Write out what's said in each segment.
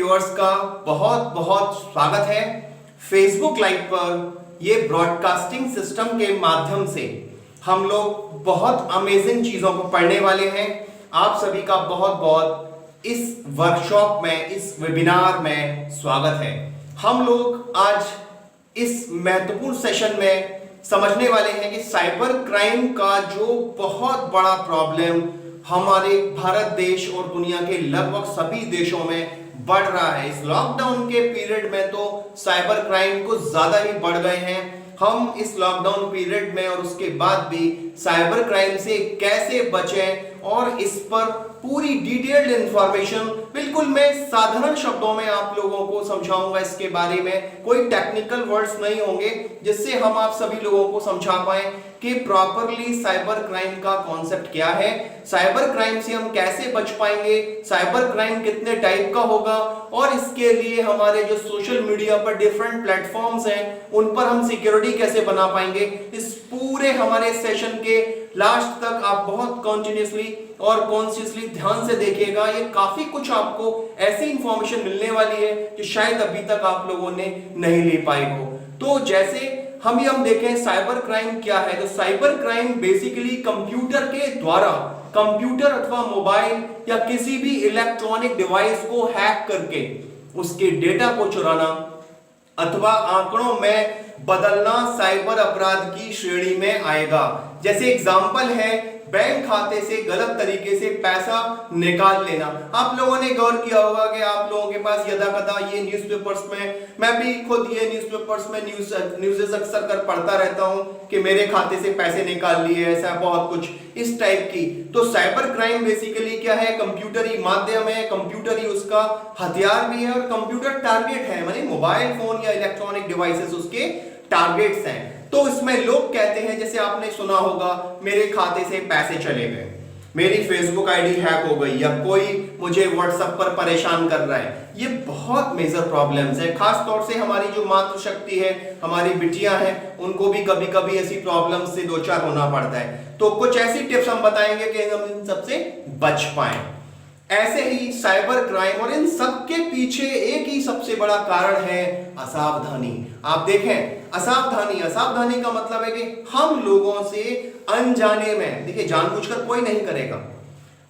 Viewers का बहुत बहुत स्वागत है फेसबुक लाइव पर। ये ब्रॉडकास्टिंग सिस्टम के माध्यम से हम लोग बहुत अमेजिंग चीजों को पढ़ने वाले हैं। आप सभी का बहुत बहुत इस वर्कशॉप में, इस वेबिनार में स्वागत है। हम लोग आज इस महत्वपूर्ण सेशन में समझने वाले हैं कि साइबर क्राइम का जो बहुत बड़ा प्रॉब्लम हमारे भारत देश और दुनिया के लगभग सभी देशों में बढ़ रहा है। इस लॉकडाउन के पीरियड में तो साइबर क्राइम कुछ ज्यादा ही बढ़ गए हैं। हम इस लॉकडाउन पीरियड में और उसके बाद भी साइबर क्राइम से कैसे बचें और इस पर पूरी डिटेल्ड इंफॉर्मेशन बिल्कुल मैं साधारण शब्दों में आप लोगों को समझाऊंगा। इसके बारे में कोई टेक्निकल वर्ड्स नहीं होंगे, जिससे हम आप सभी लोगों को समझा पाए कि प्रॉपरली साइबर क्राइम का कॉन्सेप्ट क्या है, साइबर क्राइम से हम कैसे बच पाएंगे, साइबर क्राइम कितने टाइप का होगा और इसके लिए हमारे जो सोशल मीडिया पर डिफरेंट प्लेटफॉर्म्स हैं उन पर हम सिक्योरिटी कैसे बना पाएंगे। इस पूरे हमारे सेशन के लास्ट तक आप बहुत कंटिन्यूअसली और कॉन्शियसली ध्यान से देखिएगा। ये काफी कुछ आपको ऐसी इंफॉर्मेशन मिलने वाली है जो शायद अभी तक आप लोगों ने नहीं ले पाई हो। तो जैसे हम देखें साइबर क्राइम क्या है, तो साइबर क्राइम बेसिकली कंप्यूटर के द्वारा, कंप्यूटर अथवा मोबाइल या किसी भी इलेक्ट्रॉनिक डिवाइस को हैक करके उसके डेटा को चुराना अथवा आंकड़ों में बदलना साइबर अपराध की श्रेणी में आएगा। जैसे एग्जांपल है बैंक खाते से गलत तरीके से पैसा निकाल लेना। आप लोगों ने गौर किया होगा कि आप लोगों के पास यदा कदा ये न्यूज़पेपर्स में, मैं भी खुद ये न्यूज़पेपर्स में न्यूज़ अक्सर कर पढ़ता रहता हूं कि मेरे खाते से पैसे निकाल लिए, ऐसा बहुत कुछ इस टाइप की। तो साइबर क्राइम बेसिकली क्या है, कंप्यूटरी माध्यम है, कंप्यूटरी उसका हथियार भी है और कंप्यूटर टारगेट है, माने मोबाइल फोन या इलेक्ट्रॉनिक डिवाइसेस उसके टारगेट्स हैं। तो इसमें लोग कहते हैं, जैसे आपने सुना होगा, मेरे खाते से पैसे चले गए, मेरी फेसबुक आईडी हैक हो गई या कोई मुझे व्हाट्सएप पर परेशान कर रहा है। ये बहुत मेजर प्रॉब्लम्स है। खास तौर से हमारी जो मातृशक्ति है, हमारी बिटियां हैं, उनको भी कभी कभी ऐसी प्रॉब्लम्स से दो चार होना पड़ता है। तो कुछ ऐसी टिप्स हम बताएंगे कि हम इन सबसे बच पाएं। ऐसे ही साइबर क्राइम और इन सब के पीछे एक ही सबसे बड़ा कारण है असावधानी। आप देखें असावधानी का मतलब है कि हम लोगों से अनजाने में, देखिए जानबूझकर कोई नहीं करेगा,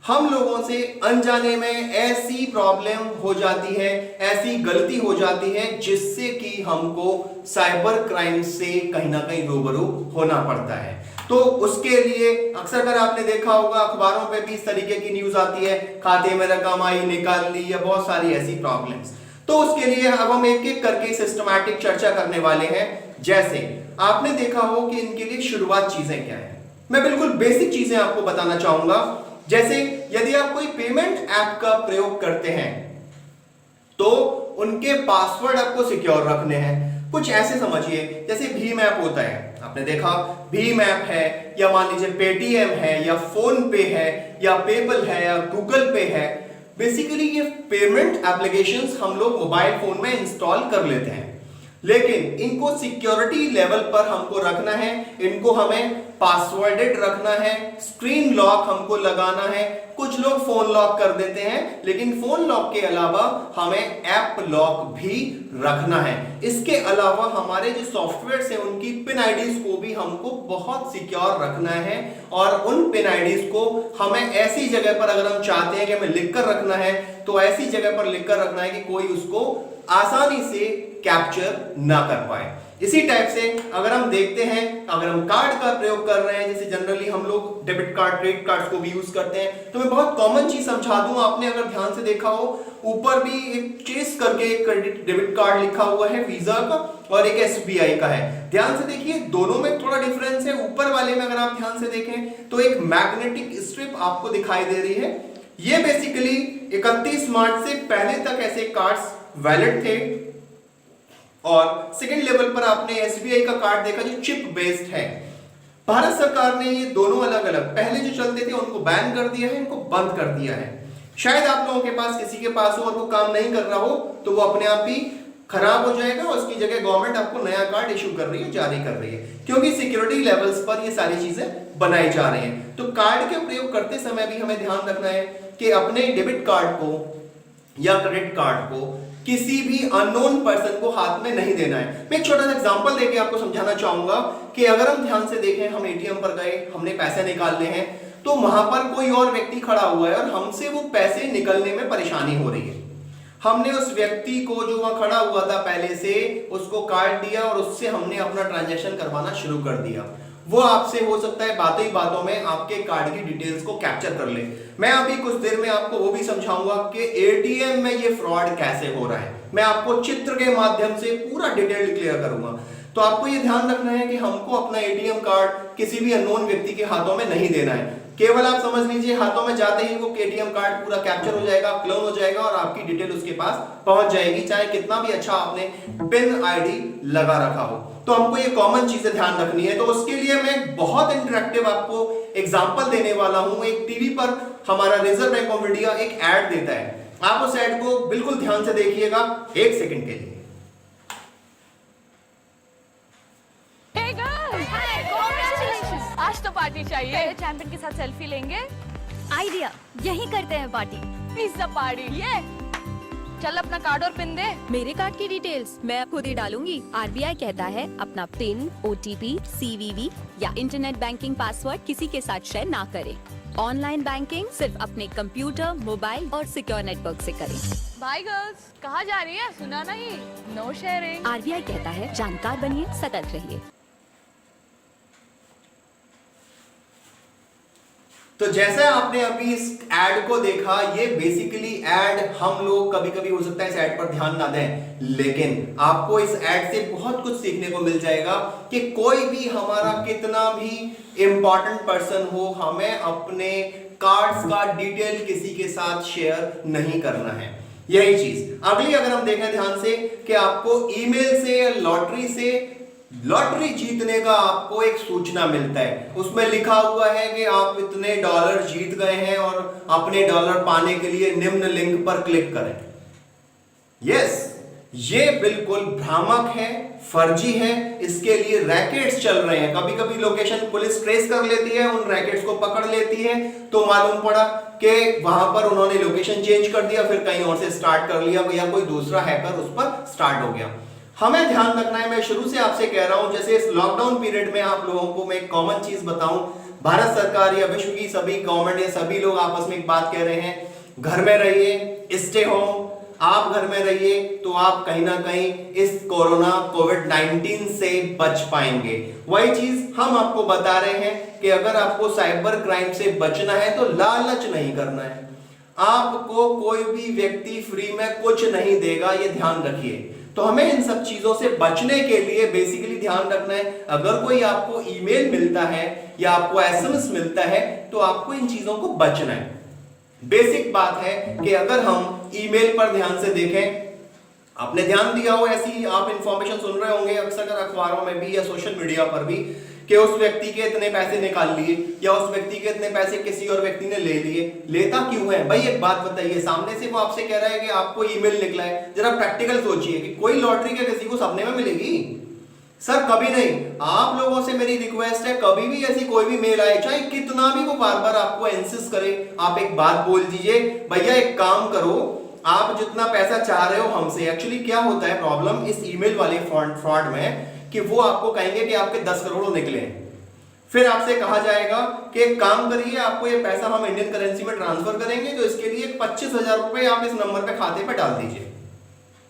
हम लोगों से अनजाने में ऐसी प्रॉब्लम हो जाती है, ऐसी गलती हो जाती है जिससे कि हमको साइबर क्राइम से कहीं ना कहीं रूबरू होना पड़ता है। तो उसके लिए अक्सर अगर आपने देखा होगा अखबारों पे भी इस तरीके की न्यूज आती है, खाते में रकम आई निकाल ली या बहुत सारी ऐसी प्रॉब्लम्स। तो उसके लिए अब हम एक एक करके सिस्टमैटिक चर्चा करने वाले हैं। जैसे आपने देखा हो कि इनके लिए शुरुआत चीजें क्या है, मैं बिल्कुल बेसिक चीजें आपको बताना चाहूंगा। जैसे यदि आप कोई पेमेंट ऐप का प्रयोग करते हैं तो उनके पासवर्ड आपको सिक्योर रखने हैं। कुछ ऐसे समझिए, जैसे भीम ऐप होता है, आपने देखा भीम ऐप है या मान लीजिए पेटीएम है या फोन पे है या पेपल है या गूगल पे है। बेसिकली ये पेमेंट एप्लीकेशंस हम लोग मोबाइल फोन में इंस्टॉल कर लेते हैं, लेकिन इनको सिक्योरिटी लेवल पर हमको रखना है, इनको हमें पासवर्डेड रखना है, स्क्रीन लॉक हमको लगाना है। कुछ लोग फोन लॉक कर देते हैं, लेकिन फोन लॉक के अलावा हमें ऐप लॉक भी रखना है। इसके अलावा हमारे जो सॉफ्टवेयर हैं उनकी पिन आईडीज को भी हमको बहुत सिक्योर रखना है और उन पिन आईडीज को हमें ऐसी जगह पर, अगर हम चाहते हैं कि हमें लिखकर रखना है, तो ऐसी जगह पर लिखकर रखना है कि कोई उसको आसानी से कैप्चर ना कर पाए। इसी टाइप से अगर हम देखते हैं, अगर हम कार्ड का प्रयोग कर रहे हैं, जैसे जनरली हम लोग डेबिट कार्ड, क्रेडिट कार्ड्स को भी यूज करते हैं, तो मैं बहुत कॉमन चीज समझा दूं। आपने अगर ध्यान से देखा हो, ऊपर भी एक चेस करके एक क्रेडिट डेबिट कार्ड लिखा हुआ है वीजा का और एक एसबीआई का है। ध्यान से देखिए, दोनों में थोड़ा डिफरेंस है। ऊपर वाले में अगर आप ध्यान से देखें तो एक मैग्नेटिक स्ट्रिप आपको दिखाई दे रही है। ये बेसिकली 31 मार्च से पहले तक ऐसे कार्ड्स वैलिड थे और सेकंड लेवल पर आपने एसबीआई का कार्ड देखा जो चिप बेस्ड है। भारत सरकार ने ये दोनों अलग अलग, पहले जो चलते थे उनको बैन कर दिया है, इनको बंद कर दिया है। शायद आप लोगों के पास किसी के पास हो और वो काम नहीं कर रहा हो तो वो अपने आप ही खराब हो जाएगा, उसकी जगह गवर्नमेंट आपको नया कार्ड इशू कर रही है, जारी कर रही है, क्योंकि सिक्योरिटी लेवल्स पर ये सारी चीजें बनाई जा रही हैं। तो कार्ड के प्रयोग करते समय भी हमें ध्यान रखना है कि अपने डेबिट कार्ड को या क्रेडिट कार्ड को किसी भी अननोन पर्सन को हाथ में नहीं देना है। मैं एक छोटा सा एग्जांपल देके आपको समझाना चाहूंगा कि अगर हम ध्यान से देखें, हम एटीएम पर गए, हमने पैसे निकालने हैं, तो वहां पर कोई और व्यक्ति खड़ा हुआ है और हमसे वो पैसे निकलने में परेशानी हो रही है। हमने उस व्यक्ति को जो वहां खड़ा हुआ था पहले से, उसको कार्ड दिया और उससे हमने अपना ट्रांजैक्शन करवाना शुरू कर दिया। वो आपसे हो सकता है बातों ही बातों में आपके कार्ड की डिटेल्स को कैप्चर कर ले। मैं अभी कुछ देर में आपको वो भी समझाऊंगा कि एटीएम में ये फ्रॉड कैसे हो रहा है। मैं आपको चित्र के माध्यम से पूरा डिटेल क्लियर करूंगा। तो आपको ये ध्यान रखना है कि हमको अपना एटीएम कार्ड किसी भी अननोन व्यक्ति के हाथों में नहीं देना है। केवल आप समझ लीजिए हाथों में जाते ही वो एटीएम कार्ड पूरा कैप्चर हो जाएगा, क्लोन हो जाएगा और आपकी डिटेल उसके पास पहुंच जाएगी, चाहे कितना भी अच्छा आपने पिन आईडी लगा रखा हो। तो हमको ये कॉमन चीजें ध्यान रखनी है। तो उसके लिए मैं बहुत इंटरेक्टिव आपको एग्जांपल देने वाला हूं। एक टीवी पर हमारा रिजर्व बैंक ऑफ इंडिया एक ऐड देता है, आप उस ऐड को बिल्कुल ध्यान से देखिएगा 1 सेकंड के लिए। आज तो पार्टी चाहिए। चैंपियन के साथ सेल्फी लेंगे। आइडिया, यही करते हैं पार्टी। Pizza party. ये चल अपना कार्ड और पिन दे। मेरे कार्ड की डिटेल्स मैं खुद ही डालूंगी। आरबीआई कहता है अपना पिन, ओटीपी, सीवीवी या इंटरनेट बैंकिंग पासवर्ड किसी के साथ शेयर ना करें। ऑनलाइन बैंकिंग सिर्फ अपने कंप्यूटर, मोबाइल और सिक्योर नेटवर्क से करें। बाय गर्ल्स, कहाँ जा रही है? सुना नहीं, नो शेयरिंग। आरबीआई कहता है जानकार बनिए, सतर्क रहिए। तो जैसा आपने अभी इस एड को देखा, ये बेसिकली एड हम लोग कभी कभी हो सकता है इस एड पर ध्यान ना दें, लेकिन आपको इस एड से बहुत कुछ सीखने को मिल जाएगा कि कोई भी हमारा कितना भी इंपॉर्टेंट पर्सन हो, हमें अपने कार्ड्स का डिटेल किसी के साथ शेयर नहीं करना है। यही चीज अगली अगर हम देखें ध्यान से कि आपको ईमेल से या लॉटरी से लॉटरी जीतने का आपको एक सूचना मिलता है, उसमें लिखा हुआ है कि आप इतने डॉलर जीत गए हैं और अपने डॉलर पाने के लिए निम्न लिंक पर क्लिक करें। यस, ये बिल्कुल भ्रामक है, फर्जी है। इसके लिए रैकेट्स चल रहे हैं। कभी कभी लोकेशन पुलिस ट्रेस कर लेती है, उन रैकेट्स को पकड़ लेती है, तो मालूम पड़ा कि वहां पर उन्होंने लोकेशन चेंज कर दिया, फिर कहीं और से स्टार्ट कर लिया या कोई दूसरा हैकर उस पर स्टार्ट हो गया। हमें ध्यान रखना है। मैं शुरू से आपसे कह रहा हूं, जैसे इस लॉकडाउन पीरियड में आप लोगों को मैं एक कॉमन चीज बताऊं, भारत सरकार या विश्व की सभी गवर्नमेंट या सभी लोग आपस में एक बात कह रहे हैं, घर में रहिए, स्टे होम। आप घर में रहिए तो आप कहीं ना कहीं इस कोरोना कोविड-19 से बच पाएंगे। वही चीज हम आपको बता रहे हैं कि अगर आपको साइबर क्राइम से बचना है तो लालच नहीं करना है। आपको कोई भी व्यक्ति फ्री में कुछ नहीं देगा, ये ध्यान रखिए। तो हमें इन सब चीजों से बचने के लिए बेसिकली ध्यान रखना है, अगर कोई आपको ईमेल मिलता है या आपको एसएमएस मिलता है तो आपको इन चीजों को बचना है। बेसिक बात है कि अगर हम ईमेल पर ध्यान से देखें, आपने ध्यान दिया हो, ऐसी आप इंफॉर्मेशन सुन रहे होंगे अक्सर अखबारों में भी या सोशल मीडिया पर भी कि उस व्यक्ति के इतने पैसे निकाल लिए या उस व्यक्ति के इतने पैसे किसी और व्यक्ति ने ले लिए। लेता क्यों है भाई? एक बात बताइए, सामने से वो आपसे कह रहा है कि आपको ईमेल निकला है, जरा प्रैक्टिकल सोचिए कि कोई लॉटरी क्या किसी को सपने में मिलेगी? सर कभी नहीं। आप लोगों से मेरी रिक्वेस्ट है, कभी भी ऐसी कोई भी मेल आए, चाहे कितना भी वो बार बार आपको इंसिस्ट करे, आप एक बात बोल दीजिए, भैया एक काम करो, आप जितना पैसा चाह रहे हो हमसे। एक्चुअली क्या होता है प्रॉब्लम इस ईमेल वाले फ्रॉड में कि वो आपको कहेंगे कि आपके 10 करोड़ निकले, फिर आपसे कहा जाएगा कि एक काम करिए, आपको ये पैसा हम इंडियन करेंसी में ट्रांसफर करेंगे, तो इसके लिए 25,000 रुपए आप इस नंबर पे खाते पे डाल दीजिए।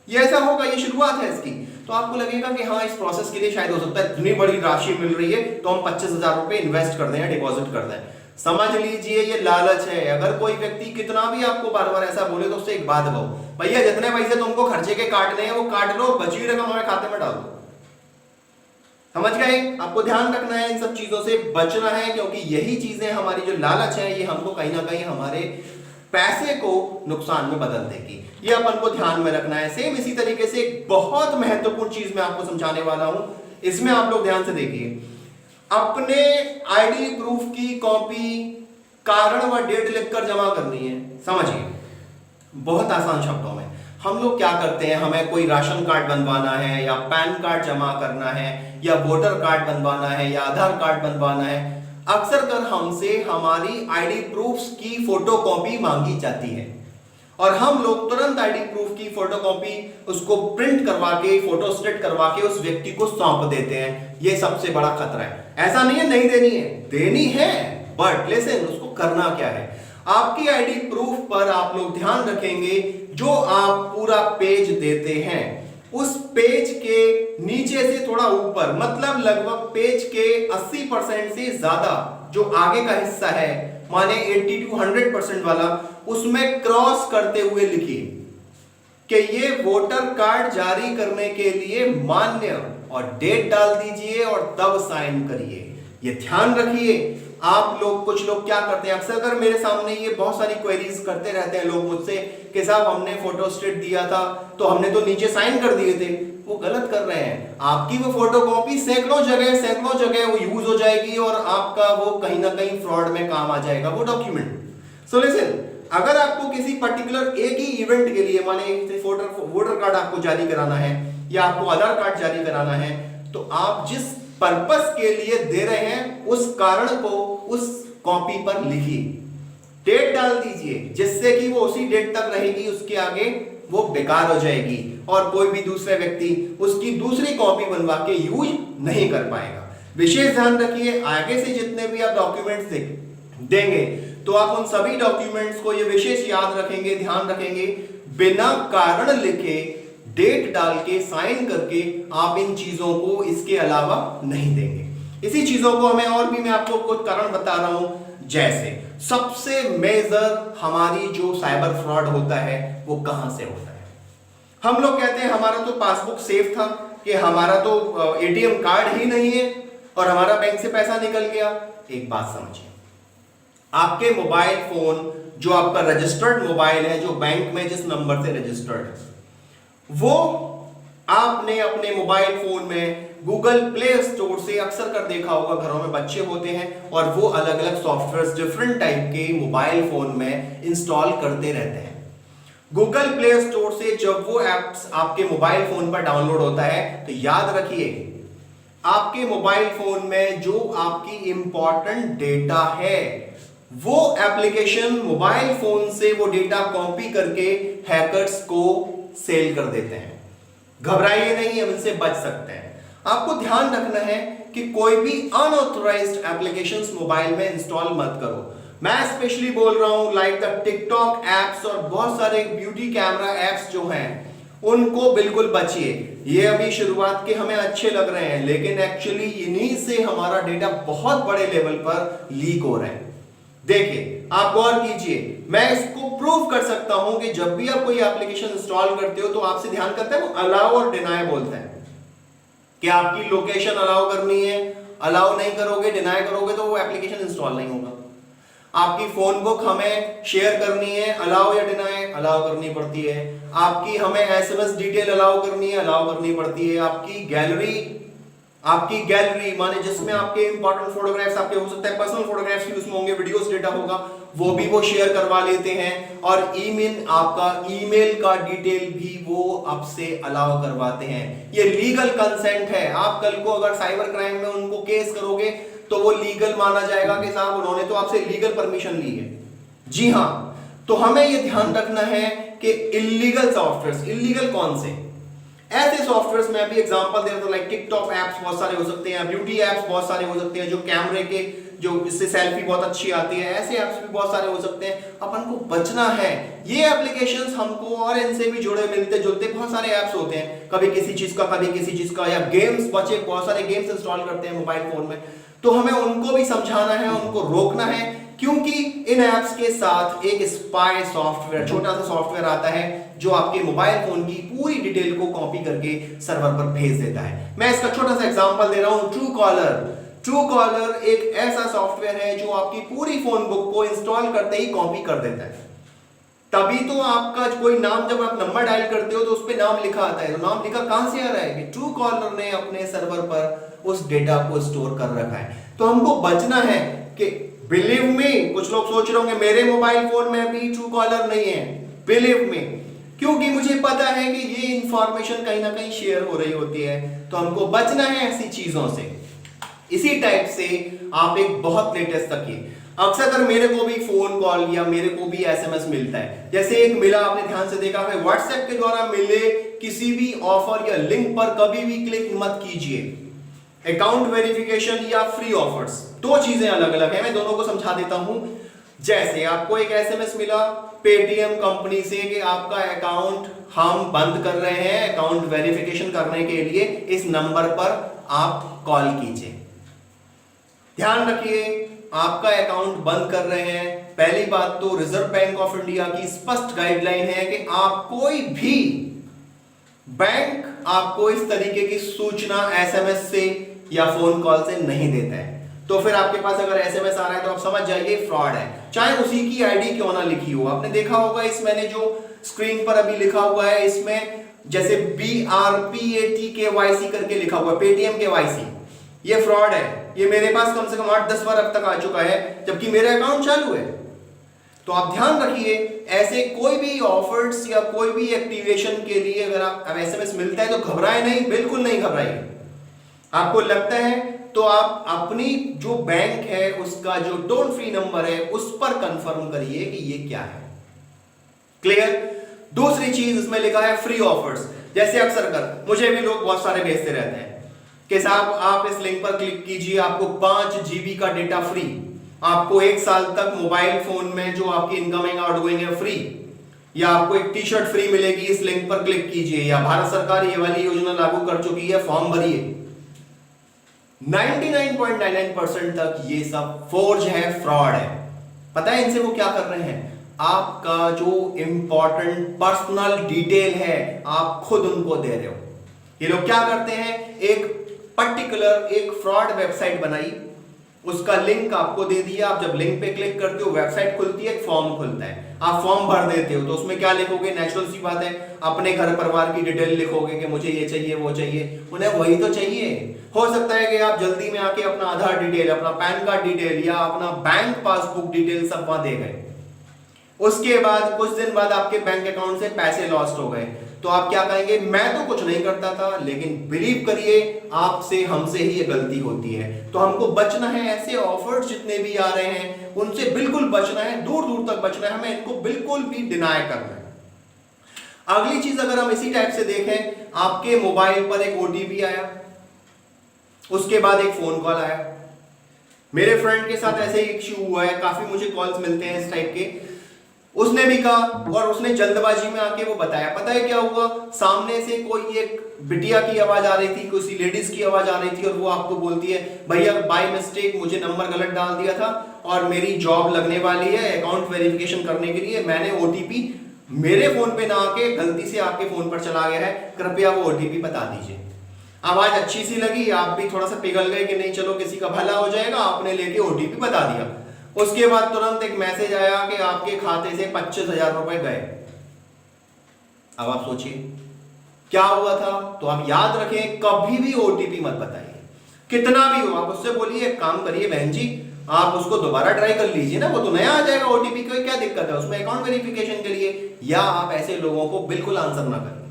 ये ऐसा होगा, ये शुरुआत है इसकी। तो आपको लगेगा कि हाँ, इस प्रोसेस के लिए शायद हो सकता है इतनी बड़ी राशि मिल रही है तो हम 25,000 रुपए इन्वेस्ट कर दें या डिपॉजिट कर दें। समझ लीजिए ये लालच है। अगर कोई व्यक्ति कितना भी आपको बार बार ऐसा बोले तो उससे एक बात कहो, भैया जितने पैसे तुमको खर्चे के काटने हैं वो काट लो, बची रकम हमें खाते में डाल दो। समझ गए? आपको ध्यान रखना है, इन सब चीजों से बचना है, क्योंकि यही चीजें हमारी जो लालच है ये हमको कहीं ना कहीं हमारे पैसे को नुकसान में बदल देगी। ये अपन को ध्यान में रखना है। सेम इसी तरीके से एक बहुत महत्वपूर्ण चीज मैं आपको समझाने वाला हूं, इसमें आप लोग ध्यान से देखिए। अपने आईडी प्रूफ की कॉपी कारण व डेट लिखकर जमा करनी है। समझिए, बहुत आसान शब्दों में हम लोग क्या करते हैं, हमें कोई राशन कार्ड बनवाना है या पैन कार्ड जमा करना है या वोटर कार्ड बनवाना है या आधार कार्ड बनवाना है, अक्सर कर हमसे हमारी आईडी प्रूफ्स की फोटो कॉपी मांगी जाती है और हम लोग तुरंत आईडी प्रूफ की फोटोकॉपी उसको प्रिंट करवा के, फोटोस्टेट करवा के उस व्यक्ति को सौंप देते हैं। ये सबसे बड़ा खतरा है। ऐसा नहीं है नहीं देनी है, देनी है, बट लिसन, उसको करना क्या है। आपकी आईडी प्रूफ पर आप लोग ध्यान रखेंगे, जो आप पूरा पेज देते हैं उस पेज के नीचे से थोड़ा ऊपर, मतलब लगभग पेज के 80% से ज्यादा जो आगे का हिस्सा है, माने 80 to 100% वाला, उसमें क्रॉस करते हुए लिखिए कि ये वोटर कार्ड जारी करने के लिए मान्य, और डेट डाल दीजिए और तब साइन करिए। ये ध्यान रखिए। आप लोग, कुछ लोग क्या करते हैं, अक्सर अगर मेरे सामने ये बहुत सारी क्वेरीज करते रहते हैं लोग मुझसे कि साहब हमने फोटोस्टेट दिया था तो हमने तो नीचे साइन कर दिए थे। वो गलत कर रहे हैं। आपकी वो फोटोकॉपी सैकड़ों जगह वो यूज हो जाएगी और आपका वो कहीं ना कहीं फ्रॉड में काम आ जाएगा वो डॉक्यूमेंट। सो लिसन, अगर आपको किसी पर्टिकुलर एक ही इवेंट के लिए, माने वोटर कार्ड आपको जारी कराना है या आपको आधार कार्ड जारी कराना है, तो आप जिस पर्पस के लिए दे रहे हैं उस कारण को उस कॉपी पर लिखिए, डेट डाल दीजिए, जिससे कि वो उसी डेट तक रहेगी, उसके आगे वो बेकार हो जाएगी और कोई भी दूसरा व्यक्ति उसकी दूसरी कॉपी बनवा के यूज नहीं कर पाएगा। विशेष ध्यान रखिए, आगे से जितने भी आप डॉक्यूमेंट्स देंगे तो आप उन सभी डॉक्यूमेंट्स को ये विशेष याद रखेंगे, ध्यान रखेंगे, बिना कारण लिखे, डेट डाल के, साइन करके आप इन चीजों को इसके अलावा नहीं देंगे। इसी चीजों को मैं आपको कुछ कारण बता रहा हूं। जैसे सबसे मेजर हमारी जो साइबर फ्रॉड होता है वो कहां से होता है। हम लोग कहते हैं हमारा तो पासबुक सेफ था, कि हमारा तो एटीएम कार्ड ही नहीं है और हमारा बैंक से पैसा निकल गया। एक बात समझिए, आपके मोबाइल फोन, जो आपका रजिस्टर्ड मोबाइल है, जो बैंक में जिस नंबर से रजिस्टर्ड है, वो आपने अपने मोबाइल फोन में गूगल प्ले स्टोर से अक्सर कर देखा होगा, घरों में बच्चे होते हैं और वो अलग अलग सॉफ्टवेयर डिफरेंट टाइप के मोबाइल फोन में इंस्टॉल करते रहते हैं। गूगल प्ले स्टोर से जब वो एप्स आपके मोबाइल फोन पर डाउनलोड होता है तो याद रखिए, आपके मोबाइल फोन में जो आपकी इंपॉर्टेंट डेटा है वो एप्लीकेशन मोबाइल फोन से वो डेटा कॉपी करके हैकर्स को सेल कर देते हैं। घबराइए नहीं, हम इनसे बच सकते हैं। आपको ध्यान रखना है कि कोई भी अनऑथराइज्ड एप्लीकेशंस मोबाइल में इंस्टॉल मत करो। मैं स्पेशली बोल रहा हूं लाइक द टिकटॉक एप्स और बहुत सारे ब्यूटी कैमरा एप्स जो हैं उनको बिल्कुल बचिए। ये अभी शुरुआत के हमें अच्छे लग रहे हैं, लेकिन एक्चुअली इन्हीं से हमारा डेटा बहुत बड़े लेवल पर लीक हो रहा है। देखिए, आप गौर कीजिए, मैं इसको प्रूव कर सकता हूं कि जब भी आप कोई एप्लीकेशन इंस्टॉल करते हो तो आपसे ध्यान करते हैं वो अलाउ और डिनाई बोलते हैं कि आपकी लोकेशन अलाउ करनी है, अलाउ नहीं करोगे, डिनाई करोगे तो वो एप्लीकेशन इंस्टॉल नहीं होगा। आपकी फोन बुक हमें शेयर करनी है, अलाउ या डिनाई, अलाउ करनी पड़ती है। आपकी हमें एसएमएस डिटेल अलाउ करनी है, अलाउ करनी पड़ती है। आपकी गैलरी माने जिसमें आपके इंपॉर्टेंट फोटोग्राफ्स आपके हो सकता है पर्सनल फोटोग्राफ्स भी उसमें होंगे, वीडियोस डेटा होगा, वो भी वो शेयर करवा लेते हैं। और ईमेल, आपका ईमेल का डिटेल भी वो आपसे अलाउ करवाते हैं। ये लीगल कंसेंट है। आप कल को अगर साइबर क्राइम में उनको केस करोगे तो वो लीगल माना जाएगा कि साहब उन्होंने तो आपसे लीगल परमिशन ली है। जी हां, तो हमें ये ध्यान रखना है कि इल्लीगल सॉफ्टवेयर, इल्लीगल कौन से, ऐसे सॉफ्टवेयर में भी एग्जांपल दे रहा था, लाइक टिकटॉक एप्स बहुत सारे हो सकते हैं, ब्यूटी एप्स बहुत सारे हो सकते हैं, जो कैमरे के जो इससे सेल्फी बहुत अच्छी आती है, ऐसे एप्स भी बहुत सारे हो सकते हैं। अपन को बचना है। ये एप्लीकेशंस हमको और इनसे भी जुड़े मिलते जुलते बहुत सारे एप्स होते हैं, कभी किसी चीज का, कभी किसी चीज का, या गेम्स, बच्चे बहुत सारे गेम्स इंस्टॉल करते हैं मोबाइल फोन में, तो हमें उनको भी समझाना है, उनको रोकना है, क्योंकि इन एप्स के साथ एक स्पाई सॉफ्टवेयर, छोटा सा सॉफ्टवेयर आता है जो आपके मोबाइल फोन की पूरी डिटेल को कॉपी करके सर्वर पर भेज देता है। मैं इसका छोटा सा एग्जांपल दे रहा हूं, ट्रू कॉलर एक ऐसा सॉफ्टवेयर है जो आपकी पूरी फोन बुक को इंस्टॉल करते ही कॉपी कर देता है। तभी तो आपका कोई नाम, जब आप नंबर डायल करते हो तो उस पे नाम लिखा आता है, तो नाम लिखा कहां से आ रहा है कि ट्रू कॉलर ने अपने सर्वर पर उस डेटा को स्टोर कर रखा है। तो हमको बचना है कि बिलीव मी, कुछ लोग सोच रहे होंगे मेरे मोबाइल फोन में भी ट्रू कॉलर नहीं है, बिलीव मी, क्योंकि मुझे पता है कि ये इंफॉर्मेशन कहीं ना कहीं शेयर हो रही होती है। तो हमको बचना है ऐसी चीजों से। इसी टाइप से आप एक बहुत लेटेस्ट रखिए। अक्सर अगर मेरे को भी फोन कॉल या मेरे को भी एसएमएस मिलता है, जैसे एक मिला, आपने ध्यान से देखा है, व्हाट्सएप के द्वारा मिले किसी भी ऑफर या लिंक पर कभी भी क्लिक मत कीजिए। अकाउंट वेरिफिकेशन या फ्री ऑफर्स, दो चीजें अलग अलग है, मैं दोनों को समझा देता हूं। जैसे आपको एक एसएमएस मिला पेटीएम कंपनी से कि आपका अकाउंट हम बंद कर रहे हैं, अकाउंट वेरिफिकेशन करने के लिए इस नंबर पर आप कॉल कीजिए। ध्यान रखिए, आपका अकाउंट बंद कर रहे हैं, पहली बात तो रिजर्व बैंक ऑफ इंडिया की स्पष्ट गाइडलाइन है कि आप कोई भी बैंक आपको इस तरीके की सूचना एसएमएस से या फोन कॉल से नहीं देता है। तो फिर आपके पास अगर एसएमएस आ रहा है तो आप समझ जाइए फ्रॉड है, चाहे उसी की आईडी क्यों ना लिखी हो। आपने देखा होगा इस मैंने जो स्क्रीन पर अभी लिखा हुआ है, इसमें जैसे BRPAT KYC करके लिखा हुआ है, पेटीएम KYC, ये फ्रॉड है। ये मेरे पास कम से कम 8-10 बार अब तक आ चुका है, जबकि मेरा अकाउंट चालू है। तो आप ध्यान रखिए, ऐसे कोई भी ऑफर्स या कोई भी एक्टिवेशन के लिए अगर आप एसएमएस मिलता है तो घबराए नहीं, बिल्कुल नहीं घबराइए। आपको लगता है तो आप अपनी जो बैंक है उसका जो टोल फ्री नंबर है उस पर कंफर्म करिए कि ये क्या है। क्लियर? दूसरी चीज इसमें लिखा है फ्री ऑफर्स। जैसे अक्सर कर मुझे भी लोग बहुत सारे भेजते रहते हैं कि साहब आप इस लिंक पर क्लिक कीजिए, आपको 5 GB का डेटा फ्री, आपको 1 साल तक मोबाइल फोन में जो आपकी इनकमिंग आउटगोइंग है फ्री, या आपको एक टी शर्ट फ्री मिलेगी, इस लिंक पर क्लिक कीजिए, या भारत सरकार ये वाली योजना लागू कर चुकी है, फॉर्म भरिए। 99.99% तक ये सब फोर्ज है, फ्रॉड है। पता है इनसे वो क्या कर रहे हैं? आपका जो इंपॉर्टेंट पर्सनल डिटेल है आप खुद उनको दे रहे हो। ये लोग क्या करते हैं, एक पर्टिकुलर एक फ्रॉड वेबसाइट बनाई, उसका लिंक आपको दे दिया, आप जब लिंक पे क्लिक करते हो वेबसाइट खुलती है, एक फॉर्म खुलता है, आप फॉर्म भर देते हो। तो उसमें क्या लिखोगे? नेचुरल सी बात है, अपने घर परिवार की डिटेल लिखोगे कि मुझे ये चाहिए वो चाहिए, उन्हें वही तो चाहिए। हो सकता है कि आप जल्दी में आके अपना आधार डिटेल, अपना पैन कार्ड डिटेल या अपना बैंक पासबुक डिटेल सब वहां दे गए, उसके बाद कुछ दिन बाद आपके बैंक अकाउंट से पैसे लॉस्ट हो गए, तो आप क्या कहेंगे? मैं तो कुछ नहीं करता था, लेकिन बिलीव करिए आपसे हमसे ही ये गलती होती है। तो हमको बचना है, ऐसे ऑफर्स जितने भी आ रहे हैं उनसे बिल्कुल बचना है, दूर दूर तक बचना है, हमें इनको बिल्कुल भी डिनाई करना है। अगली चीज अगर हम इसी टाइप से देखें, आपके मोबाइल पर एक ओटीपी आया, उसके बाद एक फोन कॉल आया। मेरे फ्रेंड के साथ ऐसे ही इश्यू हुआ है, काफी मुझे कॉल्स मिलते हैं इस टाइप के। उसने भी कहा और उसने जल्दबाजी में आके वो बताया। पता है क्या हुआ? सामने से कोई एक बिटिया की आवाज आ रही थी, किसी लेडीज की आवाज आ रही थी, और वो आपको बोलती है भैया बाय मिस्टेक मुझे नंबर गलत डाल दिया था और मेरी जॉब लगने वाली है, अकाउंट वेरिफिकेशन करने के लिए मैंने ओटीपी मेरे फोन पे ना आके गलती से आपके फोन पर चला गया है, कृपया वो ओटीपी बता दीजिए। आवाज अच्छी सी लगी, आप भी थोड़ा सा पिघल गए कि नहीं चलो किसी का भला हो जाएगा, आपने लेके ओटीपी बता दिया। उसके बाद तुरंत एक मैसेज आया कि आपके खाते से 25,000 रुपए गए। अब आप सोचिए क्या हुआ था। तो आप याद रखें, कभी भी ओटीपी मत बताइए, कितना भी हो। आप उससे बोलिए एक काम करिए बहन जी, आप उसको दोबारा ट्राई कर लीजिए ना, वो तो नया आ जाएगा ओटीपी, कोई क्या दिक्कत है उसमें अकाउंट वेरिफिकेशन के लिए। या आप ऐसे लोगों को बिल्कुल आंसर ना करिए,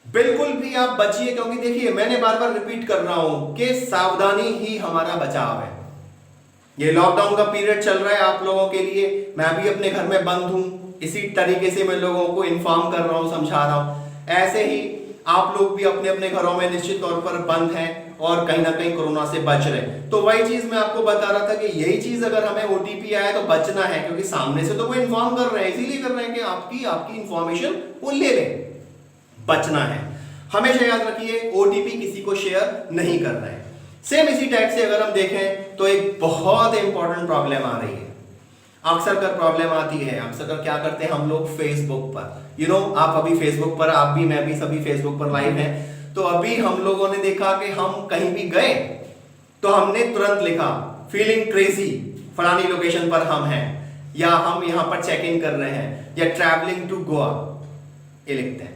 बिल्कुल भी आप बचिए। क्योंकि देखिए मैंने बार बार रिपीट कर रहा हूं कि सावधानी ही हमारा बचाव है। ये लॉकडाउन का पीरियड चल रहा है आप लोगों के लिए, मैं भी अपने घर में बंद हूं, इसी तरीके से मैं लोगों को इन्फॉर्म कर रहा हूं, समझा रहा हूं। ऐसे ही आप लोग भी अपने अपने घरों में निश्चित तौर पर बंद हैं और कहीं ना कहीं कोरोना से बच रहे। तो वही चीज मैं आपको बता रहा था कि यही चीज अगर हमें ओटीपी आए तो बचना है, क्योंकि सामने से तो वो इन्फॉर्म कर रहे हैं, इसीलिए कर रहे हैं कि आपकी इंफॉर्मेशन वो ले लें। बचना है, हमेशा याद रखिए ओटीपी किसी को शेयर नहीं करना है। सेम इसी टाइप से अगर हम देखें तो एक बहुत इंपॉर्टेंट प्रॉब्लम आ रही है, अक्सर कर प्रॉब्लम आती है। अक्सर कर क्या करते हैं हम लोग फेसबुक पर, आप अभी फेसबुक पर, आप भी मैं भी सभी फेसबुक पर लाइव हैं। तो अभी हम लोगों ने देखा कि हम कहीं भी गए तो हमने तुरंत लिखा फीलिंग क्रेजी, फलानी लोकेशन पर हम हैं, या हम यहां पर चेक इन कर रहे हैं, या ट्रैवलिंग टू गोवा, ये लिखते हैं।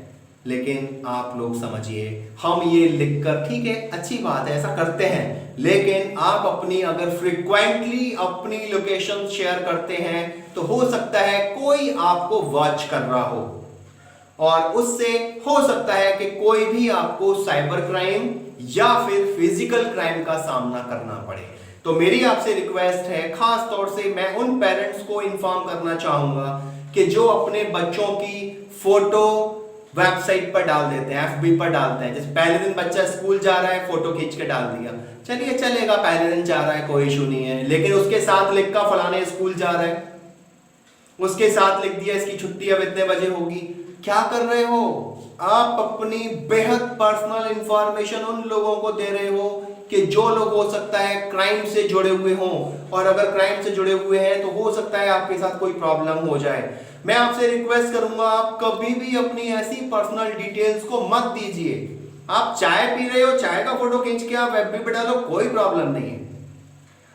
लेकिन आप लोग समझिए, हम ये लिखकर ठीक है अच्छी बात है ऐसा करते हैं, लेकिन आप अपनी अगर फ्रीक्वेंटली अपनी लोकेशन शेयर करते हैं तो हो सकता है कोई आपको वॉच कर रहा हो, और उससे हो सकता है कि कोई भी आपको साइबर क्राइम या फिर फिजिकल क्राइम का सामना करना पड़े। तो मेरी आपसे रिक्वेस्ट है, खास तौर से मैं उन पेरेंट्स को इन्फॉर्म करना चाहूंगा कि जो अपने बच्चों की फोटो वेबसाइट पर डाल देते हैं, एफबी पर डालते हैं। जैसे पहले दिन बच्चा स्कूल जा रहा है, फोटो खींच के डाल दिया, चलिए चलेगा, पहले दिन जा रहा है, कोई इशू नहीं है। लेकिन उसके साथ लिखा फलाने स्कूल जा रहा है, उसके साथ लिख दिया इसकी छुट्टी अब इतने बजे होगी। क्या कर रहे हो आप? अपनी बेहद पर्सनल इंफॉर्मेशन उन लोगों को दे रहे हो कि जो लोग हो सकता है क्राइम से जुड़े हुए हों, और अगर क्राइम से जुड़े हुए हैं तो हो सकता है आपके साथ कोई प्रॉब्लम हो जाए। मैं आपसे रिक्वेस्ट करूंगा, आप कभी भी अपनी ऐसी पर्सनल डिटेल्स को मत दीजिए। आप चाय पी रहे हो, चाय का फोटो खींच के आप एफबी पे डालो, कोई प्रॉब्लम नहीं है।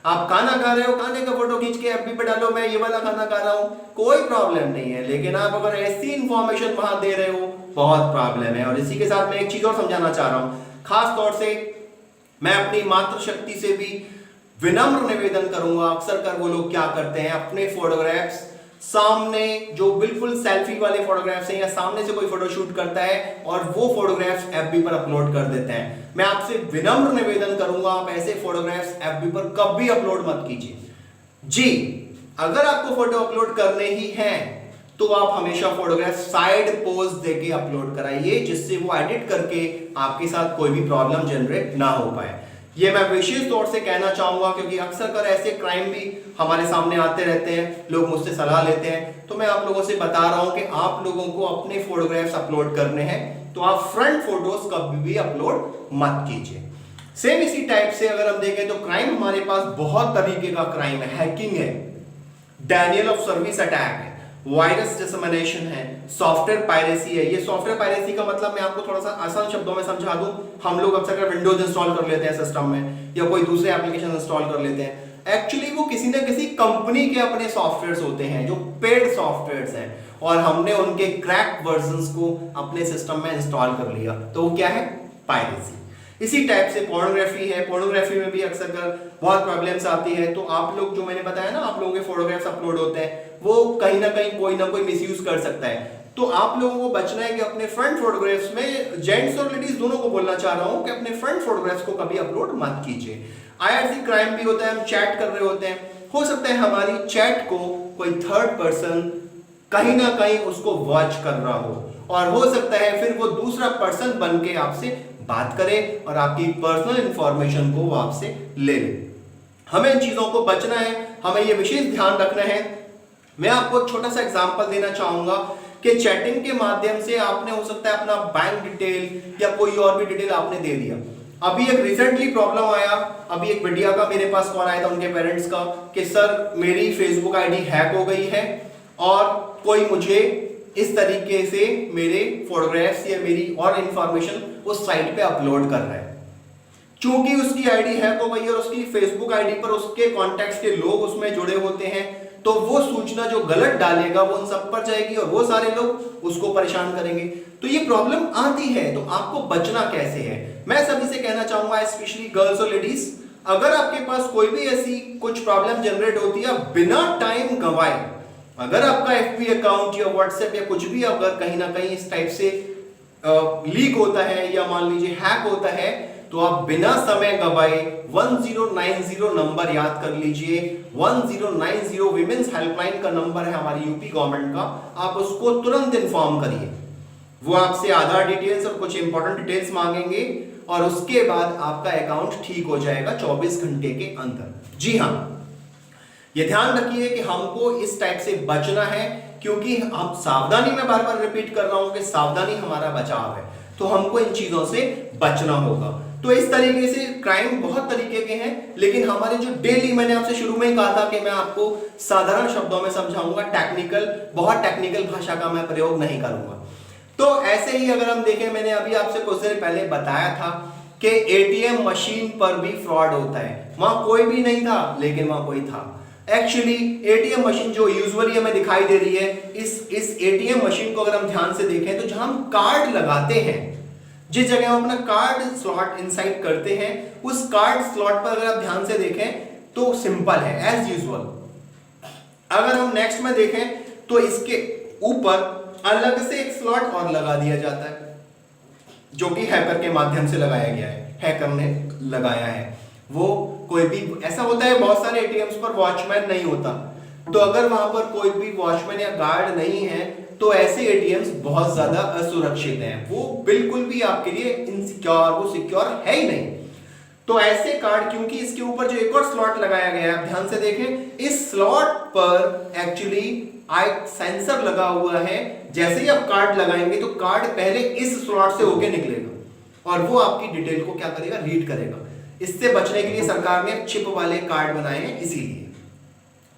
आप खाना खा रहे हो, खाने का फोटो खींच के एफबी पे डालो, मैं ये वाला खाना खा रहा हूं, कोई प्रॉब्लम नहीं है। लेकिन आप अगर ऐसी इंफॉर्मेशन वहां दे रहे हो, बहुत प्रॉब्लम है। और इसी के साथ मैं एक चीज और समझाना चाह रहा हूं, खास तौर से मैं अपनी मातृशक्ति से भी विनम्र निवेदन करूंगा। अक्सर कर वो लोग क्या करते हैं, अपने फोटोग्राफ्स सामने, जो बिल्कुल सेल्फी वाले फोटोग्राफ्स हैं, या सामने से कोई फोटो शूट करता है और वो फोटोग्राफ्स एफबी पर अपलोड कर देते हैं। मैं आपसे विनम्र निवेदन करूंगा, आप ऐसे फोटोग्राफ्स एफबी पर कभी अपलोड मत कीजिए। जी, अगर आपको फोटो अपलोड करने ही हैं तो आप हमेशा फोटोग्राफ साइड पोज देके अपलोड कराइए, जिससे वो एडिट करके आपके साथ कोई भी प्रॉब्लम जनरेट ना हो पाए। ये मैं विशेष तौर से कहना चाहूंगा, क्योंकि अक्सर कर ऐसे क्राइम भी हमारे सामने आते रहते हैं, लोग मुझसे सलाह लेते हैं। तो मैं आप लोगों से बता रहा हूं कि आप लोगों को अपने फोटोग्राफ्स अपलोड करने हैं तो आप फ्रंट फोटोज कभी भी अपलोड मत कीजिए। सेम इसी टाइप से अगर हम देखें तो क्राइम हमारे पास बहुत तरीके का क्राइम है। हैकिंग है, डैनियल ऑफ सर्विस अटैक है, वायरस डिसमिनेशन है, सॉफ्टवेयर पायरेसी है। ये सॉफ्टवेयर पायरेसी का मतलब मैं आपको थोड़ा सा आसान शब्दों में समझा दूं। हम लोग अक्सर विंडोज इंस्टॉल कर लेते हैं सिस्टम में, या कोई दूसरे एप्लीकेशन इंस्टॉल कर लेते हैं, एक्चुअली वो किसी न किसी कंपनी के अपने सॉफ्टवेयर्स होते हैं जो पेड सॉफ्टवेयर्स हैं, और हमने उनके क्रैक वर्जन्स को अपने सिस्टम में इंस्टॉल कर लिया, तो वो क्या है, पायरेसी। इसी टाइप से पोर्नोग्राफी है। पोर्नोग्राफी में भी अक्सर कर बहुत प्रॉब्लम्स आती है। तो आप लोग, जो मैंने बताया ना, आप लोगों के फोटोग्राफ्स अपलोड होते हैं, वो कहीं ना कहीं कोई ना कोई मिसयूज कर सकता है। तो आप लोगों को बचना है कि अपने फ्रंट फोटोग्राफ्स में, जेंट्स और लेडीज दोनों को बोलना चाह रहा हूं कि अपने फ्रंट फोटोग्राफ्स को कभी अपलोड मत कीजिए। आईआरसी क्राइम भी होता है, हम चैट कर रहे होते हैं, हो सकता है हमारी चैट को कोई थर्ड पर्सन कहीं ना कहीं उसको वॉच कर रहा हो, और हो सकता है फिर वो दूसरा पर्सन बन के आपसे बात करे और आपकी पर्सनल इंफॉर्मेशन को वो आपसे ले ले। हमें इन चीजों को बचना है, हमें ये विशेष ध्यान रखना है। मैं आपको एक छोटा सा एग्जांपल देना चाहूंगा कि चैटिंग के माध्यम से आपने, हो सकता है, अपना बैंक डिटेल या कोई और भी डिटेल आपने दे दिया। अभी एक रिसेंटली प्रॉब्लम आया, अभी एक बिटिया का मेरे पास कॉल आया था उनके पेरेंट्स का कि सर मेरी फेसबुक आईडी हैक हो गई है और कोई मुझे इस तरीके से मेरे फोटोग्राफ्स या मेरी और इंफॉर्मेशन उस साइट पे अपलोड कर रहा है। चूंकि उसकी आईडी हैक हो गई और उसकी फेसबुक आईडी पर उसके कॉन्टैक्ट्स के लोग उसमें जुड़े होते हैं, तो वो सूचना जो गलत डालेगा वो उन सब पर जाएगी और वो सारे लोग उसको परेशान करेंगे। तो ये प्रॉब्लम आती है, तो आपको बचना कैसे है? मैं सभी से कहना चाहूंगा, स्पेशली गर्ल्स और लेडीज, अगर आपके पास कोई भी ऐसी कुछ प्रॉब्लम जनरेट होती है, बिना टाइम गंवाए, अगर आपका एफबी अकाउंट या व्हाट्सएप या कुछ भी अगर कहीं ना कहीं इस टाइप से लीक होता है या मान लीजिए हैक होता है, तो आप बिना समय गवाए 1090 नंबर याद कर लीजिए। 1090 विमेंस हेल्पलाइन का नंबर है हमारी यूपी गवर्नमेंट का, आप उसको तुरंत इन्फॉर्म करिए। वो आपसे आधार डिटेल्स और कुछ इंपॉर्टेंट डिटेल्स मांगेंगे और उसके बाद आपका अकाउंट ठीक हो जाएगा 24 घंटे के अंदर। जी हाँ, ये ध्यान रखिए कि हमको इस टाइप से बचना है, क्योंकि हम सावधानी, में बार बार रिपीट कर रहा हूं कि सावधानी हमारा बचाव है, तो हमको इन चीजों से बचना होगा। तो इस तरीके से क्राइम बहुत तरीके के हैं, लेकिन हमारे जो डेली, मैंने आपसे शुरू में ही कहा था कि मैं आपको साधारण शब्दों में समझाऊंगा, बहुत टेक्निकल भाषा का मैं प्रयोग नहीं करूंगा। तो ऐसे ही अगर हम देखें, मैंने अभी आपसे कुछ देर पहले बताया था कि एटीएम मशीन पर भी फ्रॉड होता है। वहां कोई भी नहीं था, लेकिन वहां कोई था। एक्चुअली एटीएम मशीन जो यूजुअली हमें दिखाई दे रही है, इस एटीएम मशीन को अगर हम ध्यान से देखें तो जहां हम कार्ड लगाते हैं, जिस जगह हम अपना कार्ड स्लॉट इनसाइड करते हैं, उस कार्ड स्लॉट पर अगर आप ध्यान से देखें तो सिंपल है एज यूजुअल। अगर हम नेक्स्ट में देखें तो इसके ऊपर अलग से एक स्लॉट और लगा दिया जाता है, जो कि हैकर के माध्यम से लगाया गया है। हैक करने लगाया है। वो कोई भी ऐसा होता है, बहुत सारे एटीएम्स पर वॉचमैन नहीं होता, तो अगर वहां पर कोई भी वॉचमैन या गार्ड नहीं है तो ऐसे एटीएम्स बहुत ज्यादा असुरक्षित हैं, वो बिल्कुल भी आपके लिए इनसिक्योर, वो सिक्योर है ही नहीं। तो ऐसे कार्ड, क्योंकि इसके ऊपर जो एक और स्लॉट लगाया गया है, ध्यान से देखें, इस स्लॉट पर एक्चुअली एक सेंसर लगा हुआ है। जैसे ही आप कार्ड लगाएंगे तो कार्ड पहले इस स्लॉट से होके निकलेगा और वो आपकी डिटेल को क्या करेगा, रीड करेगा। इससे बचने के लिए सरकार ने चिप वाले कार्ड बनाए हैं, इसीलिए